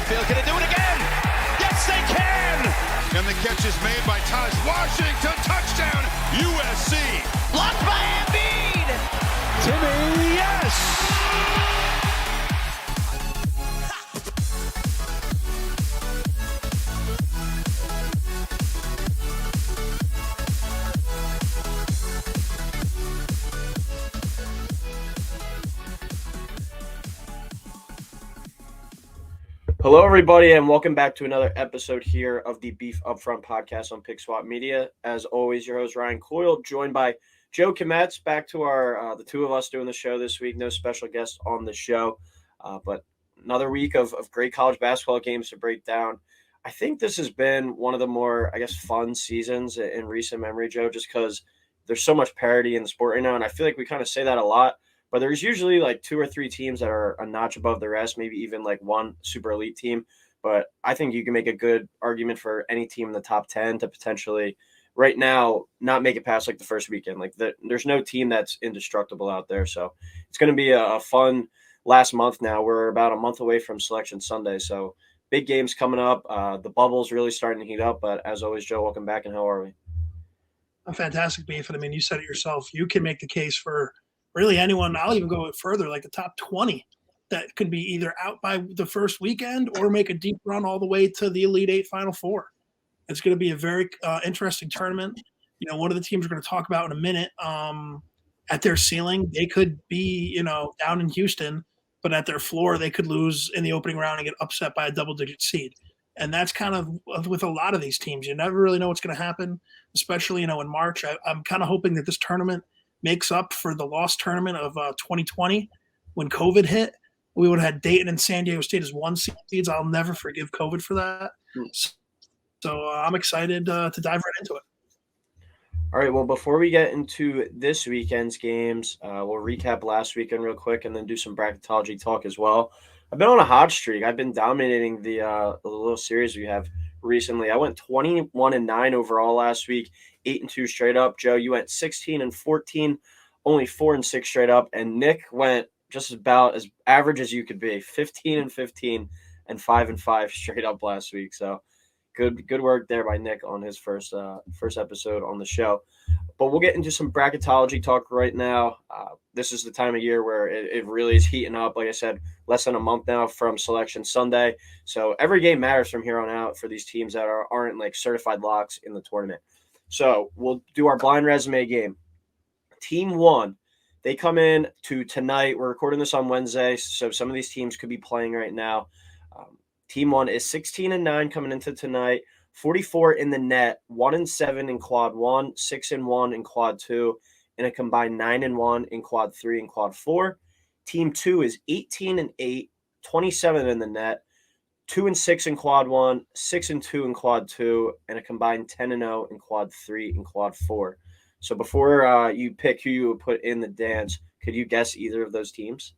backfield. Can they do it again? Yes, they can! And the catch is made by Taj Washington. Touchdown, USC. Blocked by Embiid! Timmy, yes! Hello, everybody, and welcome back to another episode here of the Beef Upfront podcast on Pick Swap Media. As always, your host, Ryan Coyle, joined by Joe Kmetz. Back to our the two of us doing the show this week. No special guest on the show, but another week of great college basketball games to break down. I think this has been one of the more, fun seasons in recent memory, Joe, just because there's so much parity in the sport right now, and I feel like we kind of say that a lot. But there's usually like two or three teams that are a notch above the rest, maybe even like one super elite team. But I think you can make a good argument for any team in the top 10 to potentially right now not make it past like the first weekend. There's no team that's indestructible out there. So it's going to be a fun last month now. We're about a month away from Selection Sunday. So big games coming up. The bubble's really starting to heat up. But as always, Joe, welcome back. And how are we? A fantastic beef. And I mean, you said it yourself. You can make the case for really anyone. I'll even go further, like the top 20 that could be either out by the first weekend or make a deep run all the way to the Elite Eight Final Four. It's going to be a very interesting tournament. You know, one of the teams we're going to talk about in a minute, at their ceiling, they could be, down in Houston, but at their floor, they could lose in the opening round and get upset by a double-digit seed. And that's kind of with a lot of these teams. You never really know what's going to happen, especially, in March. I'm kind of hoping that this tournament makes up for the lost tournament of 2020 when COVID hit. We would have had Dayton and San Diego State as one seeds. I'll never forgive COVID for that. So I'm excited to dive right into it. All right, well, before we get into this weekend's games, we'll recap last weekend real quick and then do some bracketology talk as well. I've been on a hot streak. I've been dominating the little series we have recently. I went 21-9 overall last week, 8-2 straight up. Joe, you went 16-14, only 4-6 straight up, and Nick went just about as average as you could be, 15-15 and 5-5 straight up last week. So good work there by Nick on his first episode on the show. But we'll get into some bracketology talk right now. This is the time of year where it really is heating up. Like I said, less than a month now from Selection Sunday. So every game matters from here on out for these teams that aren't like certified locks in the tournament. So we'll do our blind resume game. Team 1, they come in to tonight. We're recording this on Wednesday, so some of these teams could be playing right now. Team 1 is 16-9 coming into tonight. 44 in the net, 1-7 in quad 1, 6-1 in quad 2, and a combined 9-1 in quad 3 and quad 4. Team 2 is 18-8, 27 in the net, 2-6 in quad 1, 6-2 in quad 2, and a combined 10-0 in quad 3 and quad 4. So before you pick who you would put in the dance, could you guess either of those teams?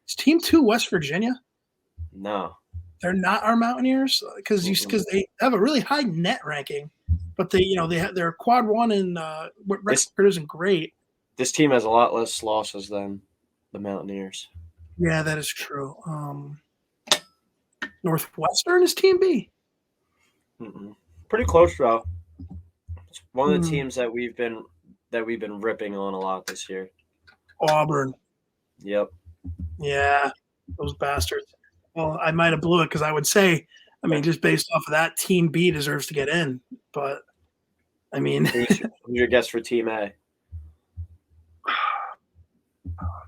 Is Team 2 West Virginia? No. They're not our Mountaineers because they have a really high net ranking, but their quad 1 and record isn't great. This team has a lot less losses than the Mountaineers. Yeah, that is true. Northwestern is Team B. Pretty close though. It's one of the teams that we've been ripping on a lot this year. Auburn. Yep. Yeah, those bastards. Well, I might have blew it because I would say, just based off of that, Team B deserves to get in. But, Who's your guess for Team A?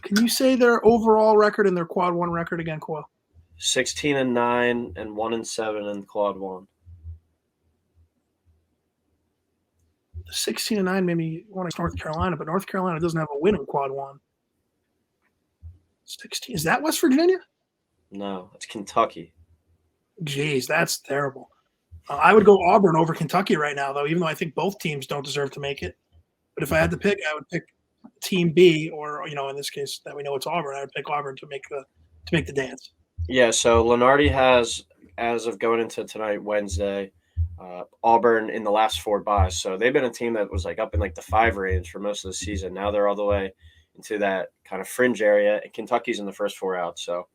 Can you say their overall record and their quad 1 record again, Coyle? 16-9 and 1-7 in quad 1. 16-9 maybe one against North Carolina, but North Carolina doesn't have a win in quad 1. 16. Is that West Virginia? No, it's Kentucky. Jeez, that's terrible. I would go Auburn over Kentucky right now, though, even though I think both teams don't deserve to make it. But if I had to pick, I would pick Team B, or in this case that we know it's Auburn. I would pick Auburn to make the dance. Yeah. So Lenardi has, as of going into tonight, Wednesday, Auburn in the last 4 buys. So they've been a team that was like up in like the 5 range for most of the season. Now they're all the way into that kind of fringe area, and Kentucky's in the first 4 out. So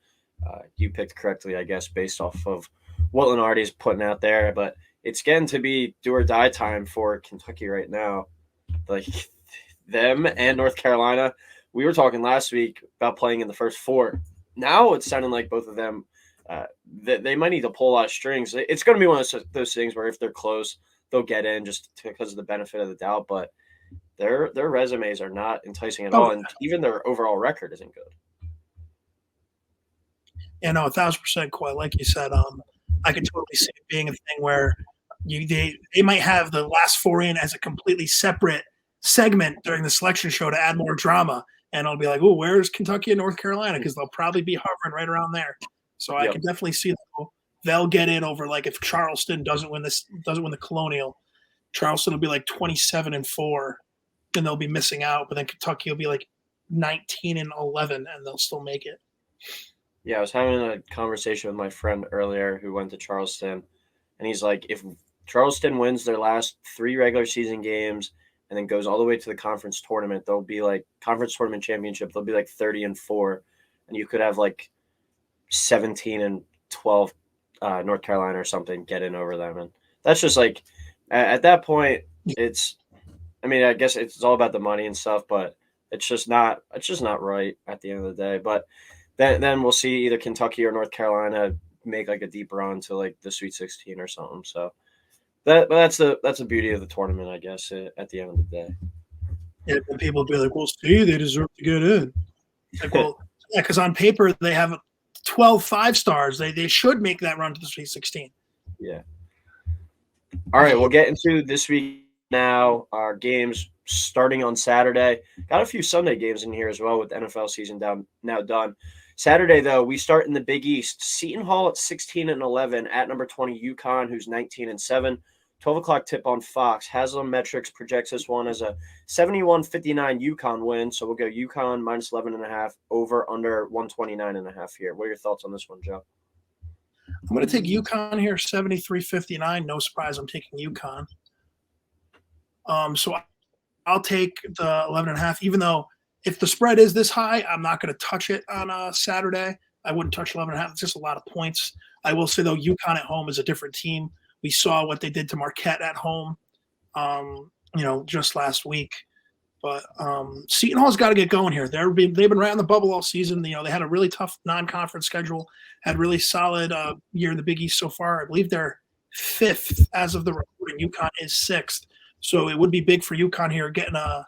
you picked correctly, I guess, based off of what Lenardi's putting out there. But it's getting to be do or die time for Kentucky right now. Like them and North Carolina, we were talking last week about playing in the first four. Now it's sounding like both of them, they might need to pull a lot of strings. It's going to be one of those things where if they're close, they'll get in just because of the benefit of the doubt. But their resumes are not enticing at all, and even their overall record isn't good. Yeah, no, 1,000% Coyle. Like you said, I could totally see it being a thing where they might have the last four in as a completely separate segment during the selection show to add more drama. And I'll be like, oh, where's Kentucky and North Carolina? Because they'll probably be hovering right around there. So I can definitely see they'll get in over, like, if Charleston doesn't win the Colonial, Charleston will be like 27-4, and they'll be missing out. But then Kentucky will be like 19-11, and they'll still make it. Yeah, I was having a conversation with my friend earlier who went to Charleston, and he's like, if Charleston wins their last 3 regular season games and then goes all the way to the conference tournament, they'll be like conference tournament championship. They'll be like 30-4, and you could have like 17-12 North Carolina or something get in over them, and that's just like at that point, it's. I mean, I guess it's all about the money and stuff, but it's just not right at the end of the day. But then we'll see either Kentucky or North Carolina make like a deep run to like the Sweet 16 or something. So that's the beauty of the tournament, I guess. At the end of the day, yeah, and people will be like, "Well, see, they deserve to get in." Like, well, yeah, because on paper they have 12 5-stars. They should make that run to the Sweet 16. Yeah. All right, we'll get into this week now. Our games starting on Saturday. Got a few Sunday games in here as well with the NFL season now done. Saturday, though, we start in the Big East. Seton Hall at 16-11 at number 20 UConn, who's 19-7. 12 o'clock tip on Fox. Haslam Metrics projects this one as a 71-59 UConn win. So we'll go UConn minus 11.5 over under 129.5 here. What are your thoughts on this one, Joe? I'm going to take UConn here, 73-59. No surprise, I'm taking UConn. So I'll take the 11.5, even though if the spread is this high, I'm not going to touch it on Saturday. I wouldn't touch 11.5. It's just a lot of points. I will say, though, UConn at home is a different team. We saw what they did to Marquette at home, just last week. But Seton Hall's got to get going here. They've been right on the bubble all season. They had a really tough non-conference schedule, had really solid year in the Big East so far. I believe they're 5th as of the recording. UConn is 6th. So it would be big for UConn here, getting a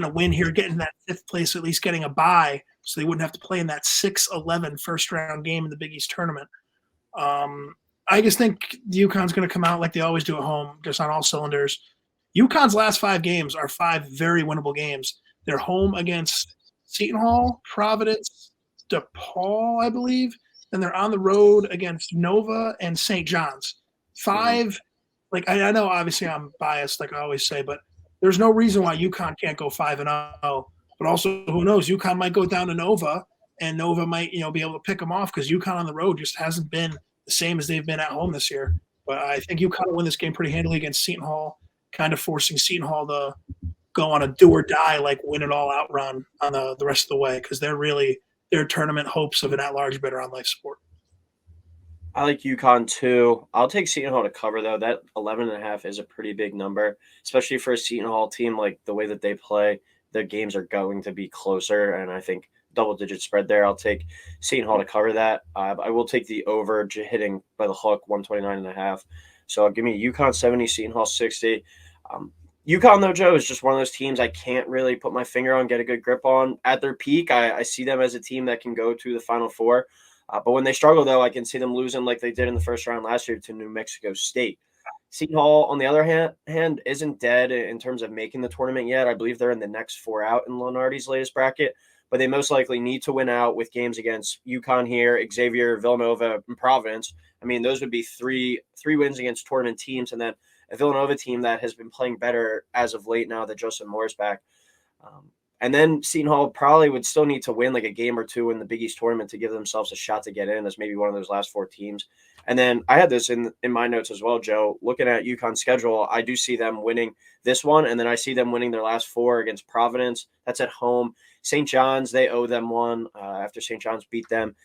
win here, getting that 5th place, at least getting a bye, so they wouldn't have to play in that 6-11 first-round game in the Big East tournament. I just think UConn's going to come out like they always do at home, just on all cylinders. UConn's last 5 games are 5 very winnable games. They're home against Seton Hall, Providence, DePaul, I believe, and they're on the road against Nova and St. John's. 5 Like, I know obviously I'm biased, like I always say, but there's no reason why UConn can't go 5-0. But also, who knows? UConn might go down to Nova, and Nova might, be able to pick them off because UConn on the road just hasn't been the same as they've been at home this year. But I think UConn will win this game pretty handily against Seton Hall, kind of forcing Seton Hall to go on a do or die, like win it all out run on the rest of the way, because their tournament hopes of an at-large bid are on life support. I like UConn too. I'll take Seton Hall to cover, though. That 11.5 is a pretty big number, especially for a Seton Hall team. Like the way that they play, their games are going to be closer, and I think double-digit spread there. I'll take Seton Hall to cover that. I will take the over hitting by the hook, 129.5. So give me UConn 70, Seton Hall 60. UConn, though, Joe, is just one of those teams I can't really put my finger on, get a good grip on. At their peak, I see them as a team that can go to the Final Four. But when they struggle, though, I can see them losing like they did in the first round last year to New Mexico State. Seton Hall, on the other hand, isn't dead in terms of making the tournament yet. I believe they're in the next 4 out in Lenardi's latest bracket. But they most likely need to win out with games against UConn here, Xavier, Villanova, and Providence. I mean, those would be three wins against tournament teams, and then a Villanova team that has been playing better as of late now that Joseph Moore's back. And then Seton Hall probably would still need to win like a game or 2 in the Big East tournament to give themselves a shot to get in as maybe one of those last 4 teams. And then I had this in my notes as well, Joe. Looking at UConn's schedule, I do see them winning this one, and then I see them winning their last 4 against Providence. That's at home. St. John's, they owe them one after St. John's beat them.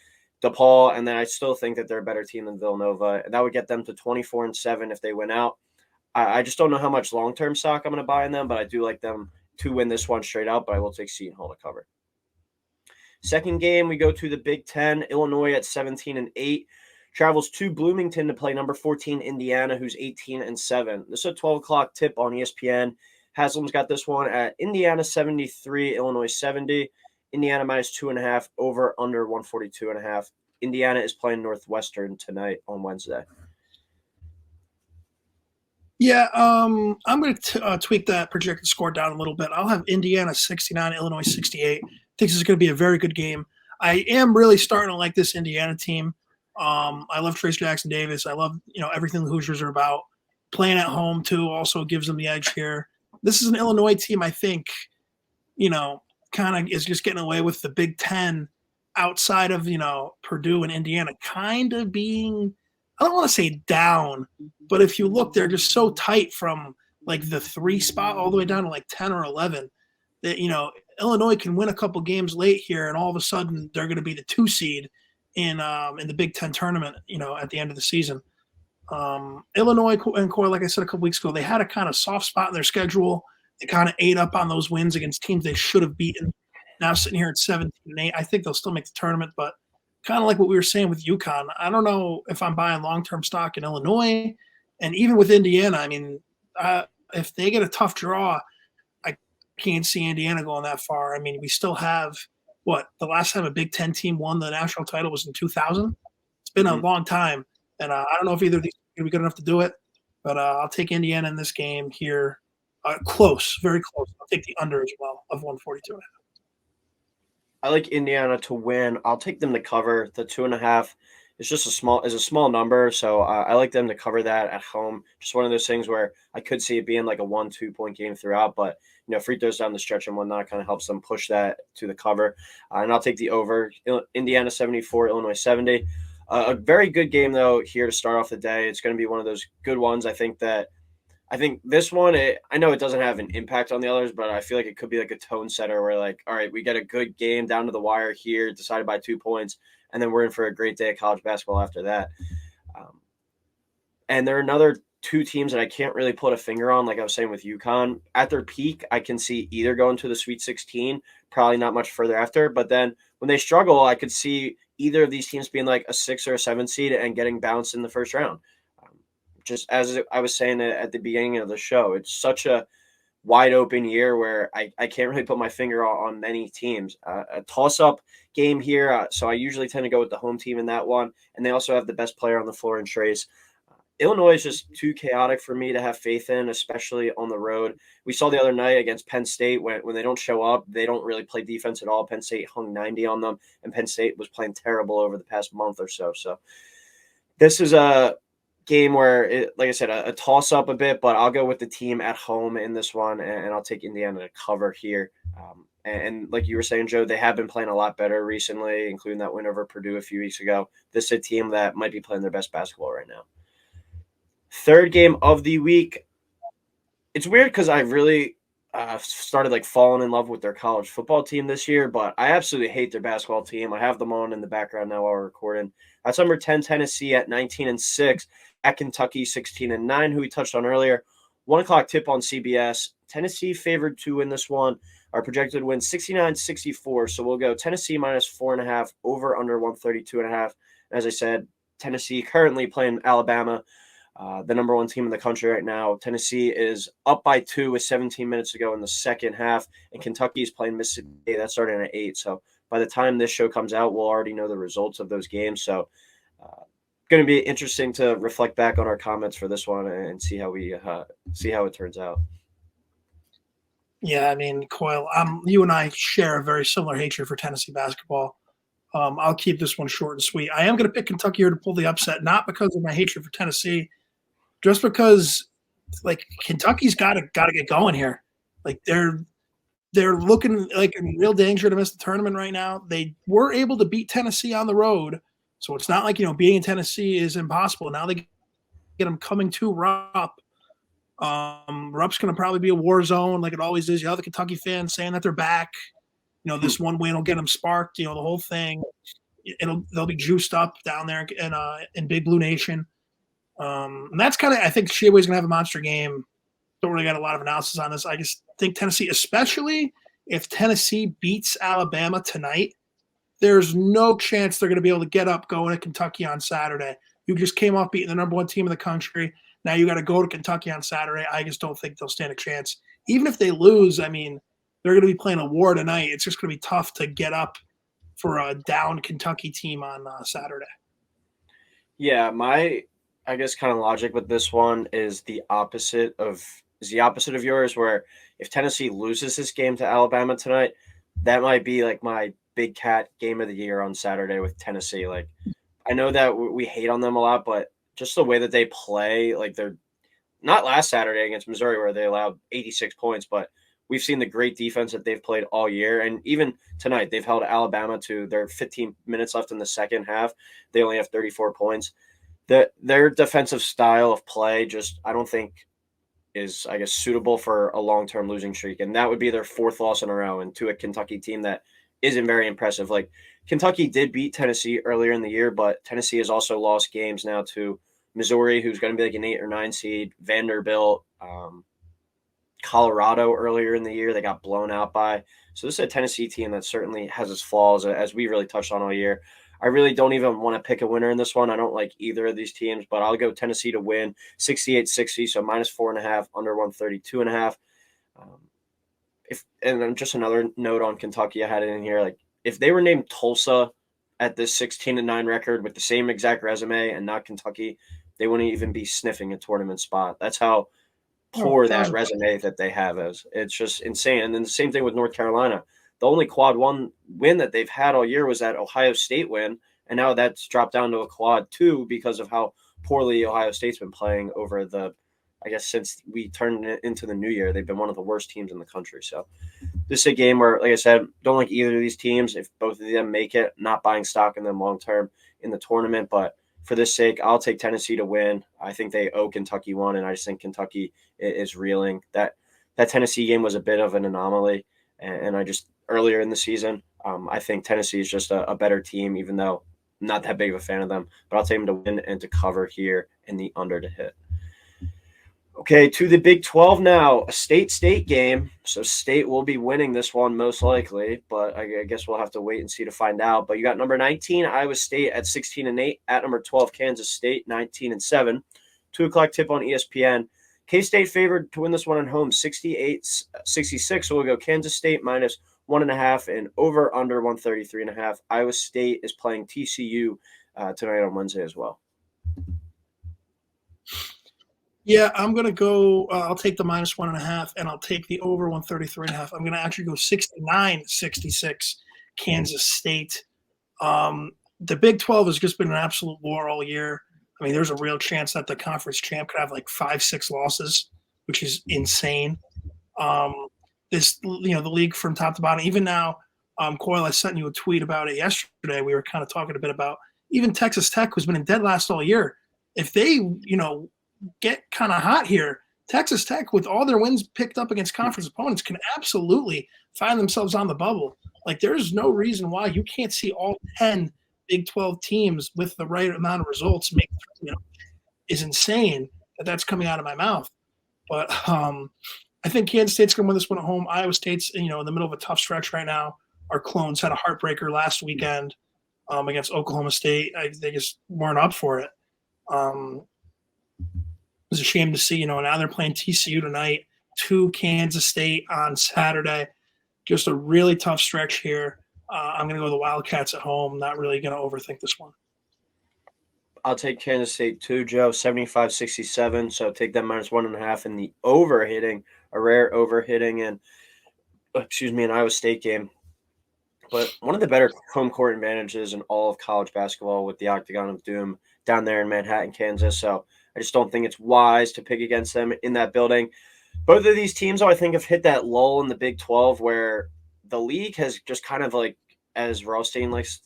DePaul, and then I still think that they're a better team than Villanova. That would get them to 24-7 if they win out. I just don't know how much long-term stock I'm going to buy in them, but I do like them to win this one straight out, but I will take Seton Hall to cover. Second game, we go to the Big Ten. Illinois at 17-8 travels to Bloomington to play number 14 Indiana, who's 18-7. This is a 12 o'clock tip on ESPN. Haslam's got this one at Indiana 73, Illinois 70. Indiana minus 2.5, over under 142.5. Indiana is playing Northwestern tonight on Wednesday. Yeah, I'm going to tweak that projected score down a little bit. I'll have Indiana 69, Illinois 68. I think this is going to be a very good game. I am really starting to like this Indiana team. I love Trace Jackson Davis. I love everything the Hoosiers are about. Playing at home too also gives them the edge here. This is an Illinois team I think, kind of is just getting away with the Big Ten outside of Purdue and Indiana kind of being, I don't want to say down, but if you look, they're just so tight from like the 3 spot all the way down to like 10 or 11 that, Illinois can win a couple games late here and all of a sudden they're going to be the 2 seed in the Big Ten tournament, at the end of the season. Illinois and Coyle, like I said a couple weeks ago, they had a kind of soft spot in their schedule. They kind of ate up on those wins against teams they should have beaten. Now sitting here at 17-8, I think they'll still make the tournament, but kind of like what we were saying with UConn, I don't know if I'm buying long-term stock in Illinois. And even with Indiana, I mean, if they get a tough draw, I can't see Indiana going that far. I mean, we still have, the last time a Big Ten team won the national title was in 2000. It's been a long time. And I don't know if either of these are going to be good enough to do it, but I'll take Indiana in this game here. Close, very close. I'll take the under as well of 142.5. I like Indiana to win. I'll take them to cover. The 2.5 is just a small number, so I like them to cover that at home. Just one of those things where I could see it being like a 1-2 point game throughout, but free throws down the stretch and whatnot kind of helps them push that to the cover. And I'll take the over. Indiana 74, Illinois 70. A very good game though here to start off the day. It's going to be one of those good ones. I think this one, I know it doesn't have an impact on the others, but I feel like it could be like a tone setter where like, all right, we get a good game down to the wire here, decided by 2 points, and then we're in for a great day of college basketball after that. And there are another 2 teams that I can't really put a finger on, like I was saying with UConn. At their peak, I can see either going to the Sweet 16, probably not much further after, but then when they struggle, I could see either of these teams being like a 6 or a 7 seed and getting bounced in the first round. Just as I was saying at the beginning of the show, it's such a wide open year where I can't really put my finger on many teams. A toss-up game here, so I usually tend to go with the home team in that one, and they also have the best player on the floor in Trace. Illinois is just too chaotic for me to have faith in, especially on the road. We saw the other night against Penn State when they don't show up, they don't really play defense at all. Penn State hung 90 on them, and Penn State was playing terrible over the past month or so. So this is a game where, like I said, a toss-up a bit, but I'll go with the team at home in this one, and I'll take Indiana to cover here. And like you were saying, Joe, they have been playing a lot better recently, including that win over Purdue a few weeks ago. This is a team that might be playing their best basketball right now. Third game of the week. It's weird because I really started like falling in love with their college football team this year, but I absolutely hate their basketball team. I have them on in the background now while we're recording. That's number 10 Tennessee at 19-6, at Kentucky 16-9, who we touched on earlier. 1 o'clock tip on CBS. Tennessee favored to win this one. Our projected win 69-64. So we'll go Tennessee minus 4.5, over under 132.5. As I said, Tennessee currently playing Alabama, the number 1 team in the country right now. Tennessee is up by 2 with 17 minutes to go in the second half, and Kentucky is playing Mississippi State. That's starting at 8. So by the time this show comes out, we'll already know the results of those games. So going to be interesting to reflect back on our comments for this one and see how it turns out. Yeah, I mean, Coyle, you and I share a very similar hatred for Tennessee basketball. I'll keep this one short and sweet. I am going to pick Kentucky here to pull the upset, not because of my hatred for Tennessee, just because like Kentucky's got to get going here. Like they're looking like in real danger to miss the tournament right now. They were able to beat Tennessee on the road, so it's not like being in Tennessee is impossible. Now they get them coming to Rupp. Rupp's going to probably be a war zone like it always is. You have the Kentucky fans saying that they're back. This one win will get them sparked. The whole thing. they'll be juiced up down there in Big Blue Nation. And that's kind of, I think Sheaway's going to have a monster game. Don't really got a lot of analysis on this. I just think Tennessee, especially if Tennessee beats Alabama tonight, there's no chance they're going to be able to get up going to Kentucky on Saturday. You just came off beating the number one team in the country. Now you got to go to Kentucky on Saturday. I just don't think they'll stand a chance. Even if they lose, I mean, they're going to be playing a war tonight. It's just going to be tough to get up for a down Kentucky team on Saturday. Yeah, my I guess kind of logic with this one is the opposite of yours, where if Tennessee loses this game to Alabama tonight, that might be like my Big Cat game of the year on Saturday with Tennessee. Like, I know that we hate on them a lot, but just the way that they play, like they're not last Saturday against Missouri where they allowed 86 points, but we've seen the great defense that they've played all year. And even tonight, they've held Alabama to their 15 minutes left in the second half. They only have 34 points. Their defensive style of play just, I don't think, is, I guess, suitable for a long-term losing streak. And that would be their fourth loss in a row, and to a Kentucky team that isn't very impressive. Like, Kentucky did beat Tennessee earlier in the year, but Tennessee has also lost games now to Missouri, who's going to be like an 8 or 9 seed, Vanderbilt, Colorado earlier in the year. They got blown out by. So this is a Tennessee team that certainly has its flaws, as we really touched on all year. I really don't even want to pick a winner in this one. I don't like either of these teams, but I'll go Tennessee to win 68-60, so -4.5, under 132.5. And then just another note on Kentucky, I had it in here. Like, if they were named Tulsa at this 16-9 record with the same exact resume and not Kentucky, they wouldn't even be sniffing a tournament spot. That's how poor that resume that they have is. It's just insane. And then the same thing with North Carolina. The only quad one win that they've had all year was that Ohio State win, and now that's dropped down to a quad 2 because of how poorly Ohio State's been playing over the, I guess, since we turned it into the new year. They've been one of the worst teams in the country. So this is a game where, like I said, don't like either of these teams. If both of them make it, not buying stock in them long-term in the tournament. But for this sake, I'll take Tennessee to win. I think they owe Kentucky one, and I just think Kentucky is reeling. That Tennessee game was a bit of an anomaly, and I just – earlier in the season, I think Tennessee is just a better team, even though I'm not that big of a fan of them. But I'll take them to win and to cover here and the under to hit. Okay, to the Big 12 now, a state game. So State will be winning this one most likely, but I guess we'll have to wait and see to find out. But you got number 19, Iowa State at 16-8, at number 12, Kansas State, 19-7. 2 o'clock tip on ESPN. K-State favored to win this one at home, 68-66. So we'll go Kansas State -1.5 and over under 133.5. Iowa State is playing TCU tonight on Wednesday as well. Yeah, I'm going to go I'll take the -1.5, and I'll take the over 133.5. I'm going to actually go 69-66 Kansas State. The Big 12 has just been an absolute war all year. I mean, there's a real chance that the conference champ could have like 5-6 losses, which is insane. The league from top to bottom, even now, Coyle, I sent you a tweet about it yesterday. We were kind of talking a bit about even Texas Tech, who's been in dead last all year. If they, get kind of hot here, Texas Tech, with all their wins picked up against conference opponents, can absolutely find themselves on the bubble. Like, there's no reason why you can't see all 10 Big 12 teams with the right amount of results make, is insane that's coming out of my mouth. But I think Kansas State's going to win this one at home. Iowa State's, in the middle of a tough stretch right now. Our Clones had a heartbreaker last weekend against Oklahoma State. They just weren't up for it. It was a shame to see, now they're playing TCU tonight, to Kansas State on Saturday. Just a really tough stretch here. I'm going to go with the Wildcats at home. Not really going to overthink this one. I'll take Kansas State too, Joe, 75-67. So take that -1.5 in the overhitting, a rare overhitting, and an Iowa State game. But one of the better home court advantages in all of college basketball with the Octagon of Doom down there in Manhattan, Kansas. So I just don't think it's wise to pick against them in that building. Both of these teams, I think, have hit that lull in the Big 12 where the league has just kind of like, as Rothstein likes,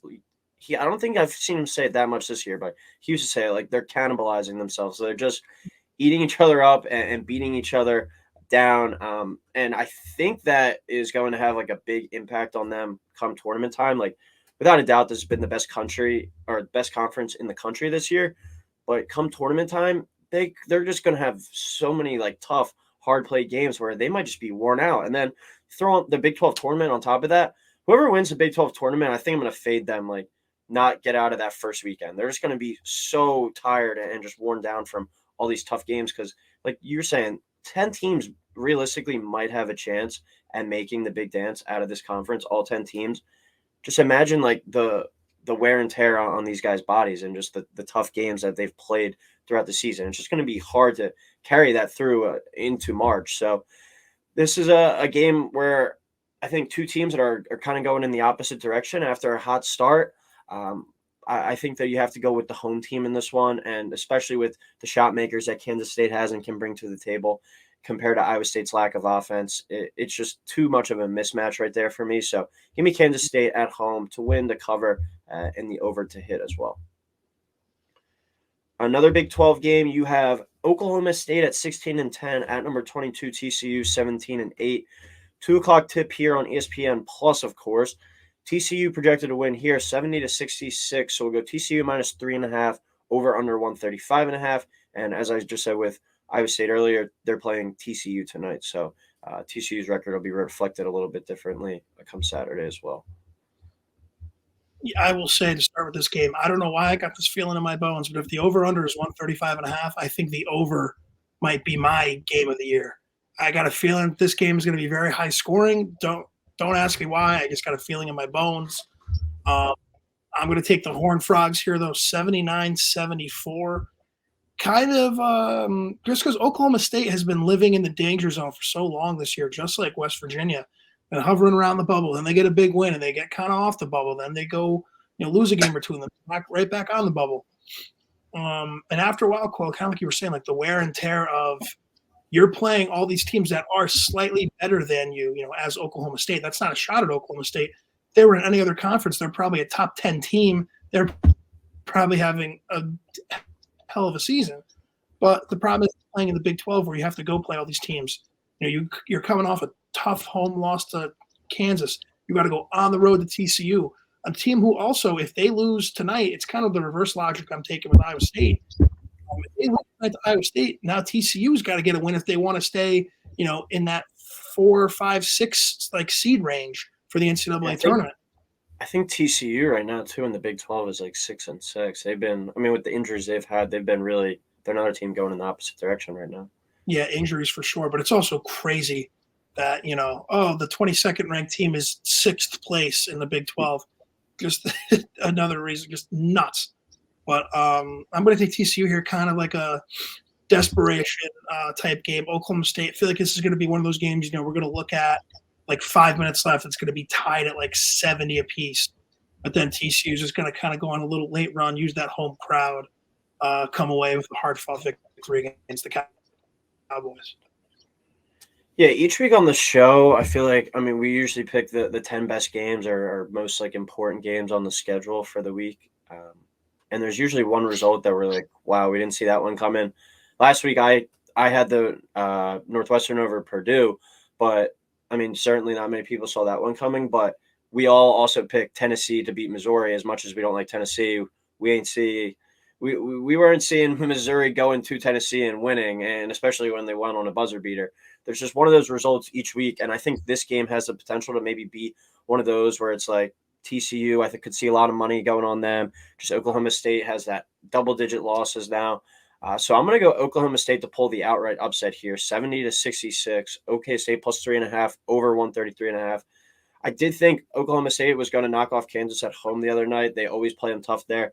I don't think I've seen him say it that much this year, but he used to say it, like they're cannibalizing themselves. So they're just eating each other up and beating each other down. And I think that is going to have like a big impact on them come tournament time. Like without a doubt, this has been the best conference in the country this year. But come tournament time, they're just going to have so many like tough, hard play games where they might just be worn out. And then throw on the Big 12 tournament on top of that. Whoever wins the Big 12 tournament, I think I'm going to fade them, like not get out of that first weekend. They're just going to be so tired and just worn down from all these tough games because, like you're saying, 10 teams realistically might have a chance at making the big dance out of this conference, all 10 teams. Just imagine like the wear and tear on these guys' bodies and just the tough games that they've played throughout the season. It's just going to be hard to carry that through into March. So this is a game where I think two teams that are kind of going in the opposite direction after a hot start. I think that you have to go with the home team in this one, and especially with the shot makers that Kansas State has and can bring to the table compared to Iowa State's lack of offense. It's just too much of a mismatch right there for me. So give me Kansas State at home to win, to cover, and the over to hit as well. Another Big 12 game, you have Oklahoma State at 16-10 at number 22 TCU 17-8. 2:00 tip here on ESPN Plus, of course. TCU projected to win here 70-66. So we'll go TCU minus 3.5, over under 135.5. And as I just said with Iowa State earlier, they're playing TCU tonight. So TCU's record will be reflected a little bit differently come Saturday as well. Yeah, I will say to start with this game, I don't know why I got this feeling in my bones, but if the over-under is 135.5, I think the over might be my game of the year. I got a feeling this game is going to be very high scoring. Don't ask me why. I just got a feeling in my bones. I'm going to take the Horned Frogs here, though, 79-74. Kind of just because Oklahoma State has been living in the danger zone for so long this year, just like West Virginia, and hovering around the bubble. Then they get a big win, and they get kind of off the bubble. Then they go, lose a game or two, and then right back on the bubble. And after a while, Coyle, kind of like you were saying, like the wear and tear of you're playing all these teams that are slightly better than you, as Oklahoma State. That's not a shot at Oklahoma State. If they were in any other conference, they're probably a top 10 team. They're probably having a hell of a season. But the problem is playing in the Big 12 where you have to go play all these teams. You're coming off a tough home loss to Kansas. You got to go on the road to TCU, a team who also, if they lose tonight, it's kind of the reverse logic I'm taking with Iowa State. If they lose tonight to Iowa State, now TCU's got to get a win if they want to stay, in that 4, 5, 6 like seed range for the NCAA tournament. I think TCU right now too in the Big 12 is like 6-6. They've been, with the injuries they've had, they've been really. They're another team going in the opposite direction right now. Yeah, injuries for sure, but it's also crazy that the 22nd ranked team is 6th place in the Big 12. Just another reason, just nuts. But I'm going to take TCU here, kind of like a desperation type game. Oklahoma State, I feel like this is going to be one of those games, we're going to look at like 5 minutes left. It's going to be tied at like 70 apiece. But then TCU is just going to kind of go on a little late run, use that home crowd, come away with a hard-fought victory against the Cowboys. Yeah, each week on the show, I feel like, we usually pick the 10 best games or most like important games on the schedule for the week. And there's usually one result that we're like, wow, we didn't see that one come in. Last week, I had the Northwestern over Purdue, but certainly not many people saw that one coming. But we all also picked Tennessee to beat Missouri. As much as we don't like Tennessee, we weren't seeing Missouri going to Tennessee and winning, and especially when they won on a buzzer beater. There's just one of those results each week, and I think this game has the potential to maybe be one of those where it's like TCU, I think, could see a lot of money going on them. Just Oklahoma State has that double-digit losses now. So I'm going to go Oklahoma State to pull the outright upset here, 70-66. OK State plus 3.5, over 133.5. I did think Oklahoma State was going to knock off Kansas at home the other night. They always play them tough there.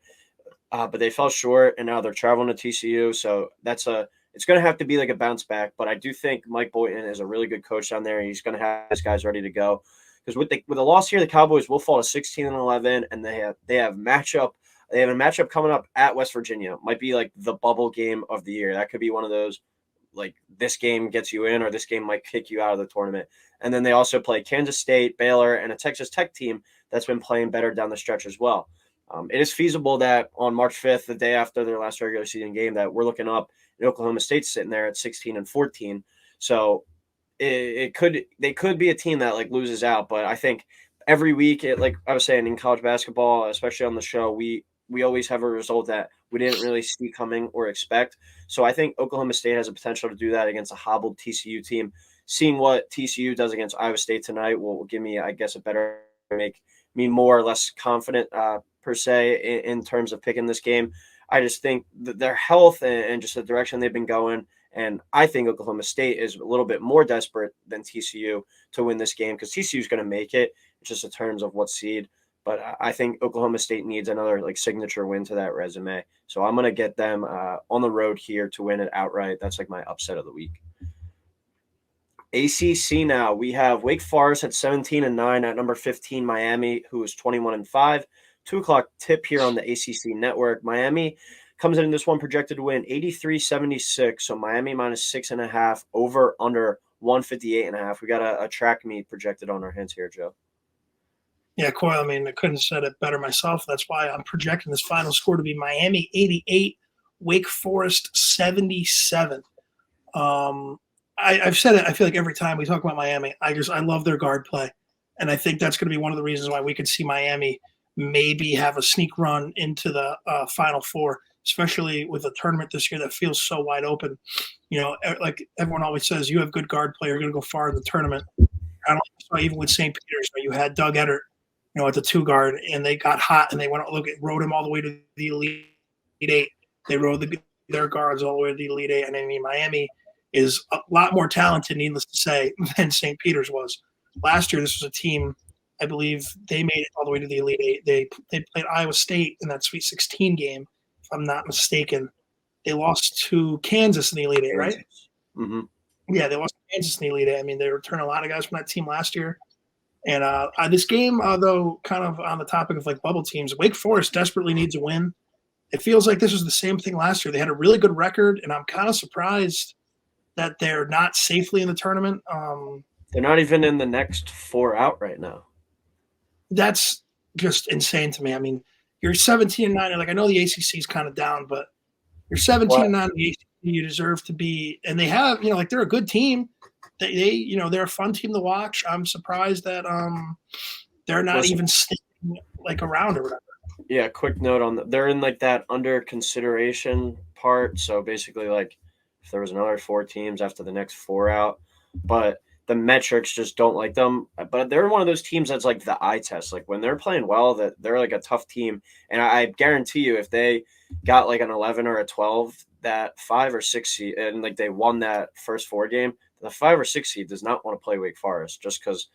But they fell short, and now they're traveling to TCU. So it's going to have to be like a bounce back. But I do think Mike Boynton is a really good coach down there, and he's going to have his guys ready to go. Because with a loss here, the Cowboys will fall to 16-11, and they have a matchup coming up at West Virginia. Might be like the bubble game of the year. That could be one of those, like this game gets you in, or this game might kick you out of the tournament. And then they also play Kansas State, Baylor, and a Texas Tech team that's been playing better down the stretch as well. It is feasible that on March 5th, the day after their last regular season game, that we're looking up and Oklahoma State's sitting there at 16-14. So they could be a team that like loses out, but I think every week, like I was saying in college basketball, especially on the show, we always have a result that we didn't really see coming or expect. So I think Oklahoma State has a potential to do that against a hobbled TCU team. Seeing what TCU does against Iowa State tonight will give me, I guess, a better make me more or less confident per se in terms of picking this game. I just think that their health and just the direction they've been going. And I think Oklahoma State is a little bit more desperate than TCU to win this game because TCU is going to make it. It's just in terms of what seed. But I think Oklahoma State needs another like signature win to that resume. So I'm going to get them on the road here to win it outright. That's like my upset of the week. ACC now. We have Wake Forest at 17-9 at number 15, Miami, who is 21-5. 2:00 tip here on the ACC network. Miami comes in this one projected to win 83-76. So Miami minus 6.5 over under 158.5. We got a track meet projected on our hands here, Joe. Yeah, Coyle, I mean, I couldn't have said it better myself. That's why I'm projecting this final score to be Miami 88, Wake Forest 77. I've said it, I feel like every time we talk about Miami, I love their guard play. And I think that's going to be one of the reasons why we could see Miami maybe have a sneak run into the Final Four, especially with a tournament this year that feels so wide open. You know, like everyone always says, you have good guard play, you're going to go far in the tournament. I don't know, even with St. Peter's, you had Doug Eddert, at the 2 guard, and they got hot, and they rode him all the way to the Elite Eight. They rode their guards all the way to the Elite Eight, and I mean, Miami is a lot more talented, needless to say, than St. Peter's was. Last year, this was a team, I believe they made it all the way to the Elite Eight. They played Iowa State in that Sweet 16 game, if I'm not mistaken. They lost to Kansas in the Elite Eight, right? Mm-hmm. Yeah, they lost to Kansas in the Elite Eight. I mean, they returned a lot of guys from that team last year. And this game, though, kind of on the topic of like bubble teams, Wake Forest desperately needs a win. It feels like this was the same thing last year. They had a really good record, and I'm kind of surprised that they're not safely in the tournament. They're not even in the next 4 out right now. That's just insane to me. I mean, you're 17-9. Like, I know the ACC is kind of down, but you're 17-9 in the ACC. You deserve to be, and they have, like, they're a good team. They they're a fun team to watch. I'm surprised that they're not even sticking like around or whatever. Yeah, quick note on they're in like that under consideration part. So basically, like if there was another 4 teams after the next 4 out, but the metrics just don't like them. But they're one of those teams that's like the eye test. Like when they're playing well, that they're like a tough team. And I guarantee you, if they got like an 11 or a 12, that 5 or 6 seed, and like they won that first 4 game, the 5 or 6 seed does not want to play Wake Forest just because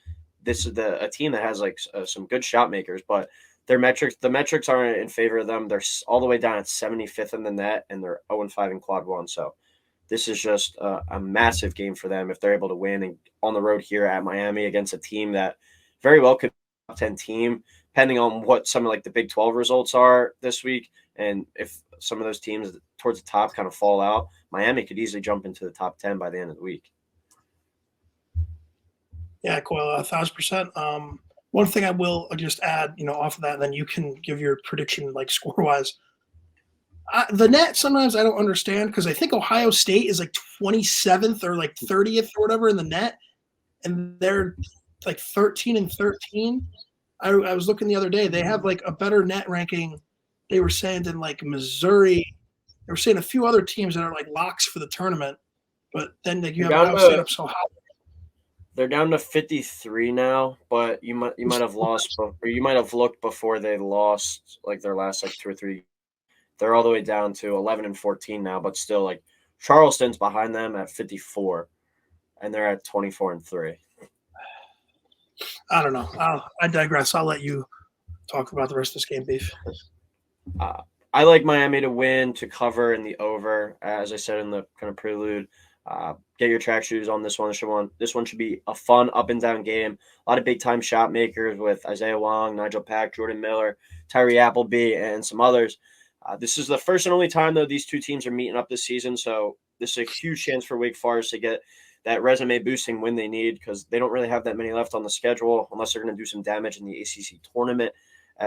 this is a team that has like some good shot makers, but the metrics aren't in favor of them. They're all the way down at 75th in the net, and they're 0-5 in quad 1. So this is just a massive game for them if they're able to win and on the road here at Miami against a team that very well could be a top 10 team, depending on what some of like the Big 12 results are this week. And if some of those teams towards the top kind of fall out, Miami could easily jump into the top 10 by the end of the week. Yeah, Coyle, 1,000%. One thing I will just add, off of that, and then you can give your prediction, like score-wise. The net, sometimes I don't understand because I think Ohio State is like 27th or like 30th or whatever in the net, and they're like 13-13. I was looking the other day. They have like a better net ranking, they were saying, than like Missouri. They were saying a few other teams that are like locks for the tournament, but then you have Ohio State up so high. They're down to 53 now, but you might have lost, or you might have looked before they lost like their last like 2 or 3. They're all the way down to 11-14 now, but still like Charleston's behind them at 54, and they're at 24-3. I don't know. I digress. I'll let you talk about the rest of this game, Beef. I like Miami to win, to cover in the over, as I said in the kind of prelude. Get your track shoes on this one. This one should be a fun up and down game. A lot of big time shot makers with Isaiah Wong, Nigel Pack, Jordan Miller, Tyree Appleby, and some others. This is the first and only time, though, these two teams are meeting up this season. So this is a huge chance for Wake Forest to get that resume boosting win they need, because they don't really have that many left on the schedule unless they're going to do some damage in the ACC tournament.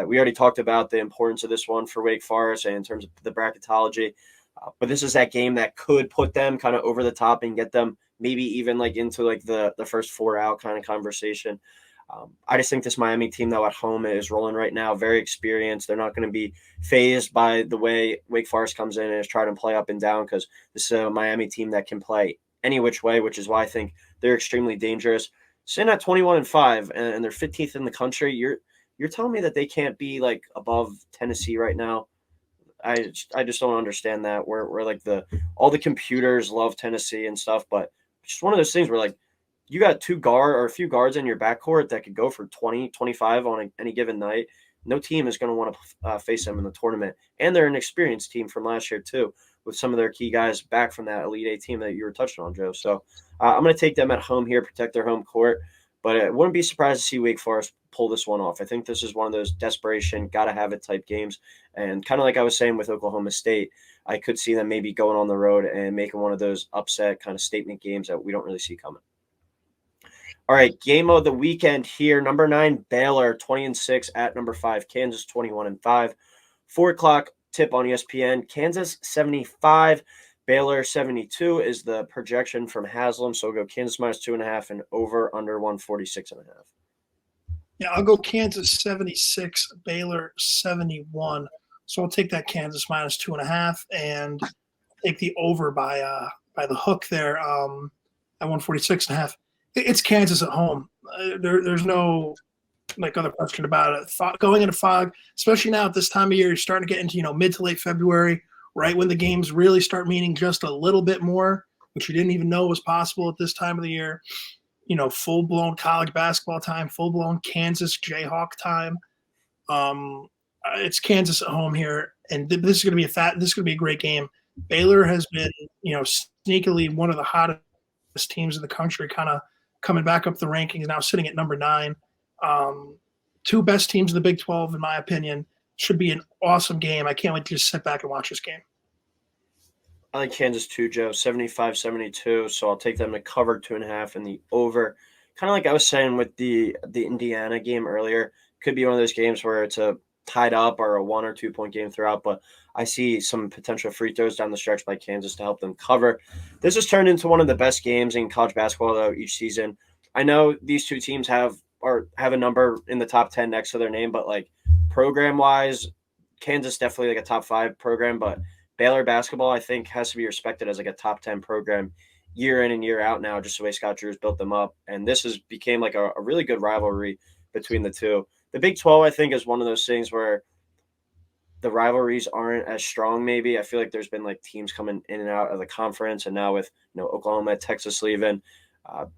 We already talked about the importance of this one for Wake Forest and in terms of the bracketology. But this is that game that could put them kind of over the top and get them maybe even like into like the first 4 out kind of conversation. I just think this Miami team, though, at home is rolling right now, very experienced. They're not going to be phased by the way Wake Forest comes in and is trying to play up and down, because this is a Miami team that can play any which way, which is why I think they're extremely dangerous. Sitting at 21-5, and they're 15th in the country. You're telling me that they can't be like above Tennessee right now? I just don't understand that. We're like all the computers love Tennessee and stuff, but it's just one of those things where like you got a few guards in your backcourt that could go for 20, 25 on any given night. No team is going to want to face them in the tournament, and they're an experienced team from last year too, with some of their key guys back from that Elite Eight team that you were touching on, Joe. So I'm going to take them at home here, protect their home court, but I wouldn't be surprised to see Wake Forest pull this one off. I think this is one of those desperation, gotta have it type games. And kind of like I was saying with Oklahoma State, I could see them maybe going on the road and making one of those upset kind of statement games that we don't really see coming. All right, game of the weekend here. Number 9, Baylor, 20-6 at number 5, Kansas, 21-5. 4 o'clock tip on ESPN. Kansas 75, Baylor 72 is the projection from Haslam. So we'll go Kansas -2.5 and over under 146.5. Yeah, I'll go Kansas 76, Baylor 71. So I'll take that Kansas -2.5 and take the over by the hook there at 146.5. It's Kansas at home. There's no other question about it. Going into fog, especially now at this time of year, you're starting to get into mid to late February, right when the games really start meaning just a little bit more, which you didn't even know was possible at this time of the year. Full-blown college basketball time, full-blown Kansas Jayhawk time. It's Kansas at home here, and this is going to be a great game. Baylor has been, sneakily one of the hottest teams in the country, kind of coming back up the rankings, now sitting at number 9. 2 best teams in the Big 12, in my opinion. Should be an awesome game. I can't wait to just sit back and watch this game. I like Kansas too, Joe, 75-72. So I'll take them to cover 2.5 and the over. Kind of like I was saying with the Indiana game earlier, could be one of those games where it's a tied up or a 1 or 2 point game throughout, but I see some potential free throws down the stretch by Kansas to help them cover. This has turned into one of the best games in college basketball though each season. I know these two teams have a number in the top 10 next to their name, but like program wise, Kansas definitely like a top 5 program, but Baylor basketball, I think, has to be respected as like a top 10 program year in and year out now, just the way Scott Drew's built them up. And this became like a really good rivalry between the two. The Big 12, I think, is one of those things where the rivalries aren't as strong maybe. I feel like there's been like teams coming in and out of the conference, and now with Oklahoma, Texas leaving,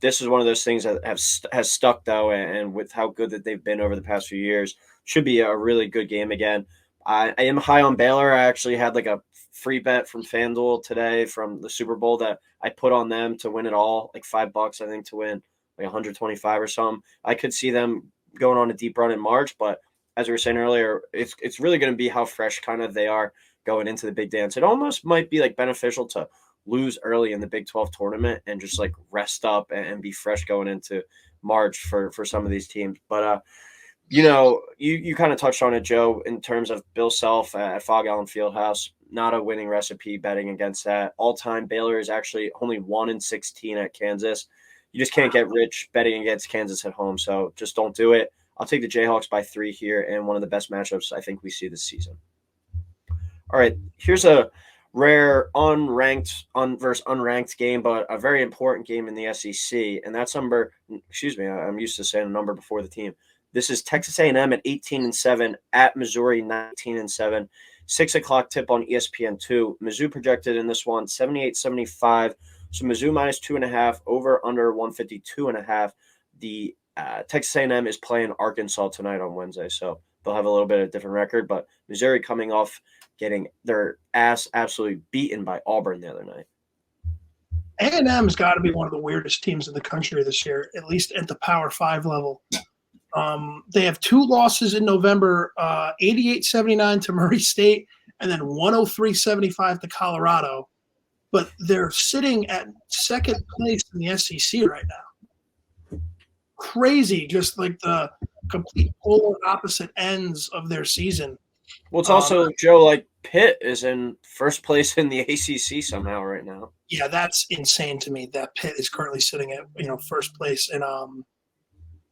this is one of those things that has stuck though, and with how good that they've been over the past few years, should be a really good game again. I am high on Baylor. I actually had like a free bet from FanDuel today from the Super Bowl that I put on them to win it all, like $5, I think, to win like 125 or something. I could see them going on a deep run in March, but as we were saying earlier, it's really going to be how fresh kind of they are going into the big dance. It almost might be like beneficial to lose early in the Big 12 tournament and just like rest up and be fresh going into March for some of these teams. But you kind of touched on it, Joe, in terms of Bill Self at Fog Allen Fieldhouse. Not a winning recipe betting against that. All-time, Baylor is actually only 1-16 at Kansas. You just can't get rich betting against Kansas at home, so just don't do it. I'll take the Jayhawks by 3 here, and one of the best matchups I think we see this season. All right, here's a rare unranked game, but a very important game in the SEC, and that's I'm used to saying a number before the team. This is Texas A&M at 18-7 at Missouri 19-7. 6 o'clock tip on ESPN2. Mizzou projected in this one 78-75. So Mizzou -2.5, over under 152.5. The Texas A&M is playing Arkansas tonight on Wednesday, so they'll have a little bit of a different record. But Missouri coming off getting their ass absolutely beaten by Auburn the other night. A&M's got to be one of the weirdest teams in the country this year, at least at the Power 5 level. They have 2 losses in November, 88-79 to Murray State, and then 103-75 to Colorado. But they're sitting at second place in the SEC right now. Crazy, just like the complete polar opposite ends of their season. Well, it's also, Joe, like Pitt is in first place in the ACC somehow right now. Yeah, that's insane to me that Pitt is currently sitting at first place in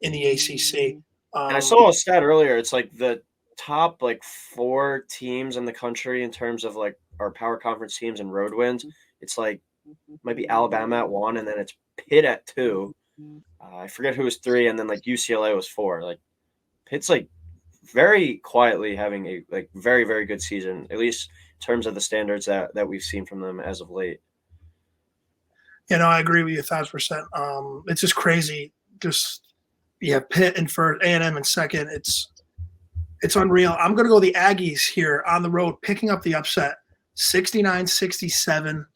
in the ACC. And I saw a stat earlier. It's like the top 4 teams in the country in terms of our power conference teams and road wins. It's might be Alabama at 1, and then it's Pitt at 2. I forget who was 3, and then UCLA was 4. Pitt's very quietly having a very, very good season, at least in terms of the standards that we've seen from them as of late. I agree with you 1,000%. It's just crazy. You have Pitt in first, A&M in second. It's unreal. I'm going to go the Aggies here on the road, picking up the upset, 69-67.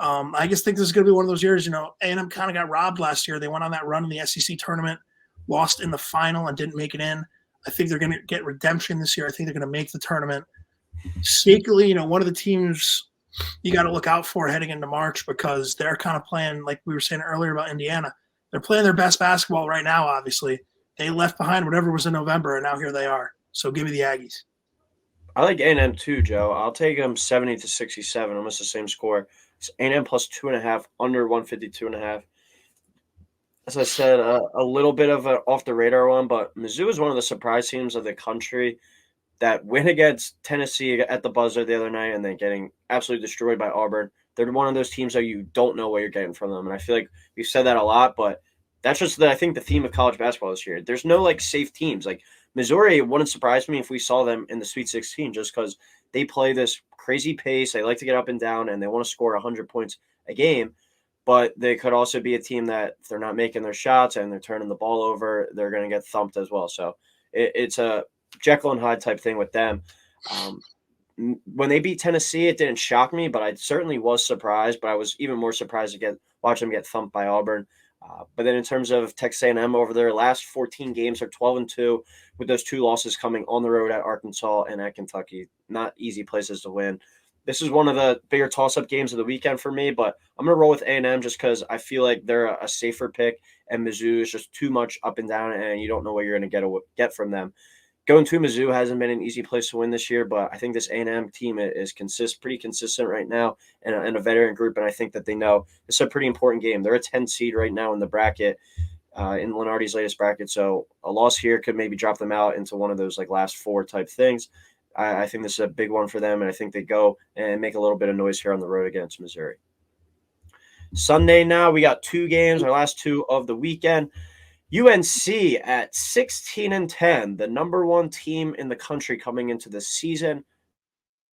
I just think this is going to be one of those years, A&M kind of got robbed last year. They went on that run in the SEC tournament, lost in the final and didn't make it in. I think they're going to get redemption this year. I think they're going to make the tournament. Sneakily, one of the teams you got to look out for heading into March because they're kind of playing, like we were saying earlier about Indiana. They're playing their best basketball right now, obviously. They left behind whatever was in November, and now here they are. So give me the Aggies. I like A&M too, Joe. I'll take them 70-67, almost the same score. It's A&M plus 2.5, under 152.5. As I said, a little bit of an off-the-radar one, but Mizzou is one of the surprise teams of the country that win against Tennessee at the buzzer the other night and then getting absolutely destroyed by Auburn. They're one of those teams that you don't know what you're getting from them. And I feel like we've said that a lot, but that's just, I think, the theme of college basketball this year. There's no, safe teams. Missouri, it wouldn't surprise me if we saw them in the Sweet 16 just because they play this crazy pace. They like to get up and down, and they want to score 100 points a game. But they could also be a team that if they're not making their shots and they're turning the ball over, they're going to get thumped as well. So it's a Jekyll and Hyde type thing with them. When they beat Tennessee, it didn't shock me, but I certainly was surprised. But I was even more surprised to watch them get thumped by Auburn. But then in terms of Texas A&M over their last 14 games, are 12-2, with those 2 losses coming on the road at Arkansas and at Kentucky. Not easy places to win. This is one of the bigger toss-up games of the weekend for me, but I'm going to roll with A&M just because I feel like they're a safer pick, and Mizzou is just too much up and down, and you don't know what you're going to get from them. Going to Mizzou hasn't been an easy place to win this year, but I think this A&M team is pretty consistent right now and a veteran group, and I think that they know it's a pretty important game. They're a 10 seed right now in the bracket, in Lenardi's latest bracket, so a loss here could maybe drop them out into one of those last 4 type things. I think this is a big one for them, and I think they go and make a little bit of noise here on the road against Missouri. Sunday now, we got 2 games, our last 2 of the weekend. UNC at 16-10, the number 1 team in the country coming into the season.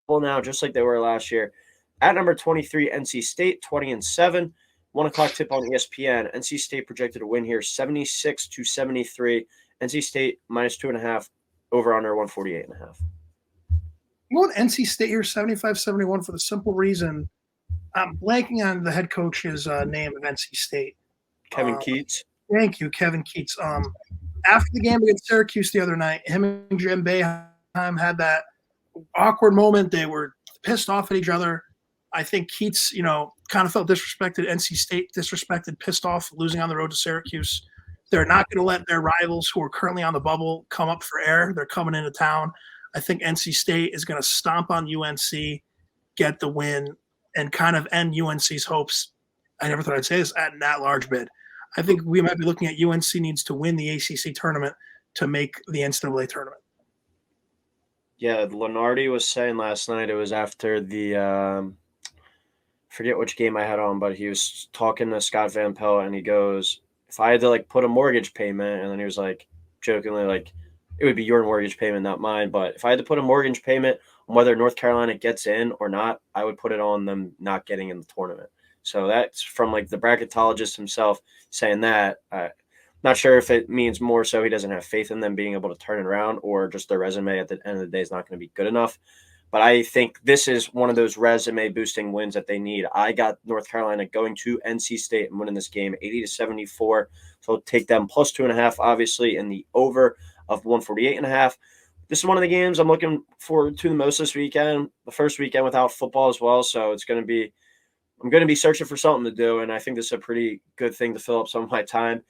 Well, now, just like they were last year. At number 23, NC State, 20-7. 1 o'clock tip on ESPN. NC State projected to win here 76-73. NC State minus 2.5, over under 148.5. You want NC State here 75-71 for the simple reason I'm blanking on the head coach's name of NC State. Kevin Keats. Thank you, Kevin Keats. After the game against Syracuse the other night, him and Jim Boeheim had that awkward moment. They were pissed off at each other. I think Keats, kind of felt disrespected. NC State disrespected, pissed off, losing on the road to Syracuse. They're not going to let their rivals who are currently on the bubble come up for air. They're coming into town. I think NC State is going to stomp on UNC, get the win, and kind of end UNC's hopes. I never thought I'd say this, at an at-large bid. I think we might be looking at UNC needs to win the ACC tournament to make the NCAA tournament. Yeah, Lenardi was saying last night, it was after the forget which game I had on, but he was talking to Scott Van Pelt, and he goes, if I had to put a mortgage payment, and then he was jokingly it would be your mortgage payment, not mine. But if I had to put a mortgage payment on whether North Carolina gets in or not, I would put it on them not getting in the tournament. So that's from the bracketologist himself saying that. Not sure if it means more so he doesn't have faith in them being able to turn it around, or just their resume at the end of the day is not going to be good enough. But I think this is one of those resume boosting wins that they need. I got North Carolina going to NC State and winning this game 80-74. So I'll take them plus 2.5, obviously, in the over of 148.5. This is one of the games I'm looking forward to the most this weekend. The first weekend without football as well, so I'm going to be searching for something to do, and I think this is a pretty good thing to fill up some of my time.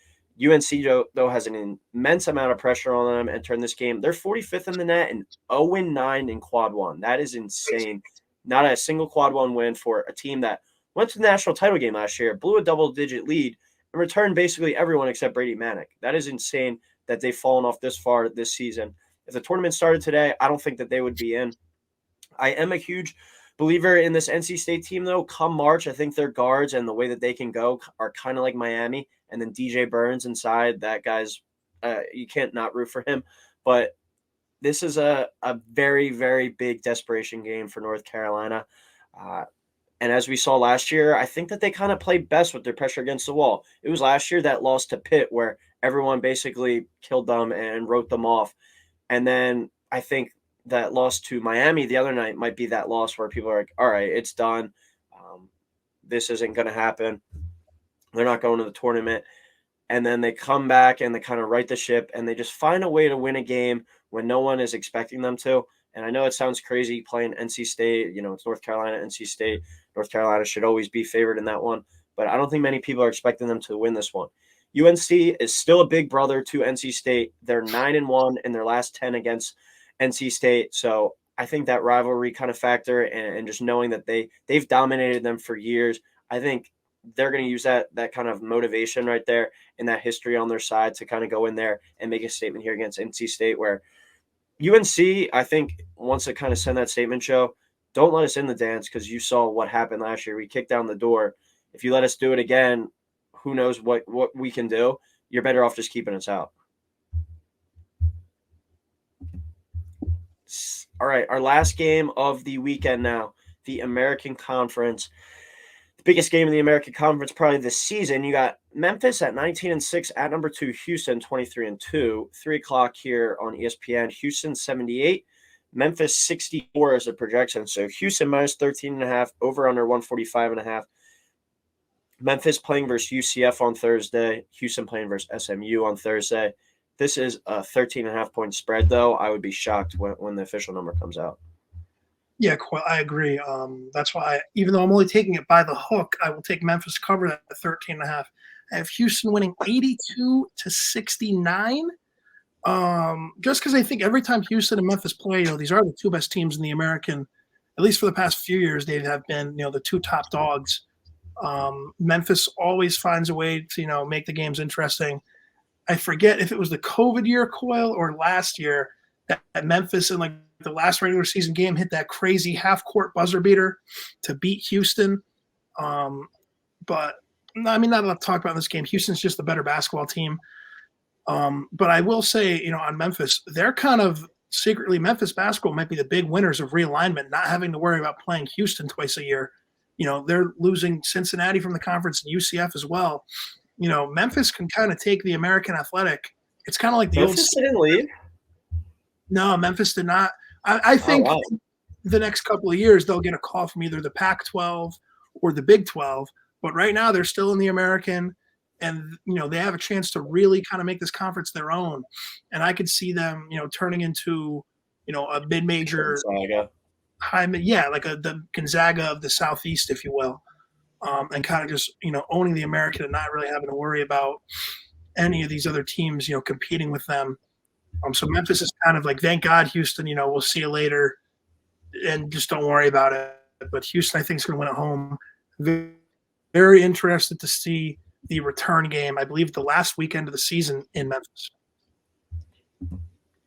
UNC, though, has an immense amount of pressure on them entering this game. They're 45th in the net and 0-9 in quad one. That is insane. Not a single quad one win for a team that went to the national title game last year, blew a double-digit lead, and return basically everyone except Brady Manick. That is insane that they've fallen off this far this season. If the tournament started today, I don't think that they would be in. I am a huge believer in this NC State team, though. Come March, I think their guards and the way that they can go are kind of like Miami. And then DJ Burns inside, that guy's you can't not root for him. But this is a very, very big desperation game for North Carolina. And as we saw last year, I think that they kind of played best with their pressure against the wall. It was last year that loss to Pitt where everyone basically killed them and wrote them off. And then I think that loss to Miami the other night might be that loss where people are like, all right, it's done. This isn't going to happen. They're not going to the tournament. And then they come back and they kind of right the ship and they just find a way to win a game when no one is expecting them to. And I know it sounds crazy playing NC State. It's North Carolina, NC State. North Carolina should always be favored in that one. But I don't think many people are expecting them to win this one. UNC is still a big brother to NC State. They're 9-1 in their last 10 against NC State. So I think that rivalry kind of factor and just knowing that they've dominated them for years, I think they're going to use that kind of motivation right there and that history on their side to kind of go in there and make a statement here against NC State where UNC, I think, wants to kind of send that statement, Joe. Don't let us in the dance because you saw what happened last year. We kicked down the door. If you let us do it again, who knows what we can do. You're better off just keeping us out. All right, our last game of the weekend now, the American Conference. The biggest game in the American Conference probably this season. You got Memphis at 19-6 at number 2, Houston 23-2. 3 o'clock here on ESPN. Houston 78, Memphis 64 as a projection. So Houston minus 13.5, over under 145.5. Memphis playing versus UCF on Thursday. Houston playing versus SMU on Thursday. This is a 13.5 point spread, though. I would be shocked when the official number comes out. Yeah, I agree. That's why, even though I'm only taking it by the hook, I will take Memphis to cover that at 13.5. I have Houston winning 82-69. Just because I think every time Houston and Memphis play, these are the two best teams in the American. At least for the past few years, they have been, the two top dogs. Memphis always finds a way to, make the games interesting. I forget if it was the COVID year, Coyle, or last year that Memphis in the last regular season game hit that crazy half-court buzzer beater to beat Houston. But I mean, not enough to talk about in this game. Houston's just the better basketball team. But I will say, on Memphis, they're kind of secretly, Memphis basketball might be the big winners of realignment, not having to worry about playing Houston twice a year. They're losing Cincinnati from the conference and UCF as well. Memphis can kind of take the American Athletic. It's kind of like the Memphis didn't leave? No, Memphis did not. I think the next couple of years they'll get a call from either the Pac-12 or the Big 12. But right now they're still in the American, and they have a chance to really kind of make this conference their own. And I could see them, turning into, a mid-major, like the Gonzaga of the Southeast, if you will, and kind of just owning the American and not really having to worry about any of these other teams, competing with them. So Memphis is kind of like, thank God, Houston, we'll see you later, and just don't worry about it. But Houston, I think, is going to win at home. Very interested to see the return game. I believe the last weekend of the season in Memphis.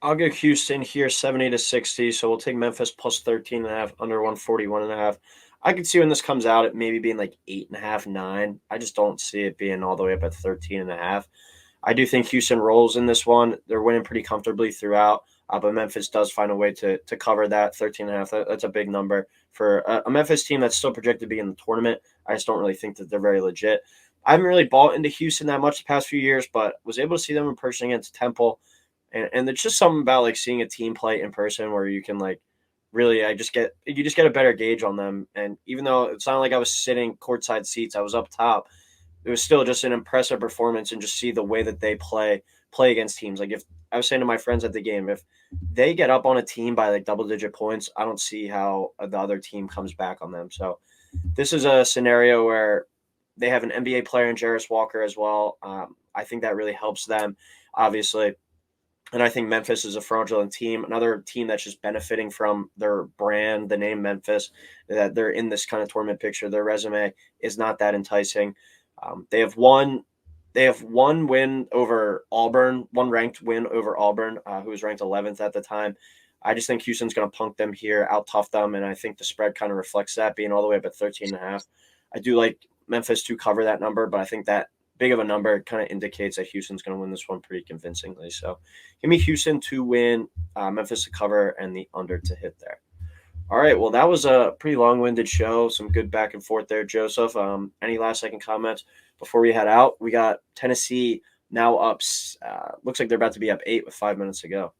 I'll go Houston here, 70-60. So we'll take Memphis plus 13.5, under 141.5. I could see when this comes out, it maybe being like 8.5, 9. I just don't see it being all the way up at 13.5. I do think Houston rolls in this one. They're winning pretty comfortably throughout, but Memphis does find a way to cover that 13.5. That's a big number for a Memphis team that's still projected to be in the tournament. I just don't really think that they're very legit. I haven't really bought into Houston that much the past few years, but was able to see them in person against Temple. And there's just something about like seeing a team play in person where you can like really, you just get a better gauge on them. And even though it's not like I was sitting courtside seats, I was up top. It was still just an impressive performance, and just see the way that they play against teams. Like, if I was saying to my friends at the game, if they get up on a team by like double-digit points, I don't see how the other team comes back on them. So this is a scenario where they have an NBA player in Jarris Walker as well. I think that really helps them, obviously. And I think Memphis is a fraudulent team, another team that's just benefiting from their brand, the name Memphis, that they're in this kind of tournament picture. Their resume is not that enticing. They have won They have one win over Auburn, one ranked win over Auburn, who was ranked 11th at the time. I just think Houston's going to punk them here, out-tough them, and I think the spread kind of reflects that, being all the way up at 13.5. I do like Memphis to cover that number, but I think that big of a number kind of indicates that Houston's going to win this one pretty convincingly. So give me Houston to win, Memphis to cover, and the under to hit there. All right, well, that was a pretty long-winded show. Some good back and forth there, Joseph. Any last-second comments before we head out? We got Tennessee now up. Looks like they're about to be up 8 with 5 minutes to go.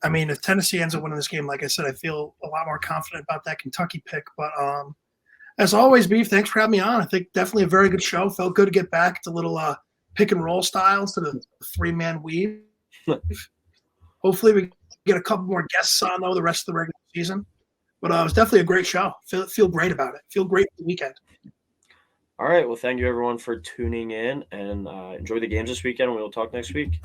I mean, if Tennessee ends up winning this game, like I said, I feel a lot more confident about that Kentucky pick. But as always, Beef, thanks for having me on. I think definitely a very good show. Felt good to get back to little pick and roll styles to the 3-man weave. Hopefully we get a couple more guests on, though, the rest of the regular season. But it was definitely a great show. Feel great about it. Feel great for the weekend. All right, well, thank you, everyone, for tuning in, and enjoy the games this weekend, and we'll talk next week.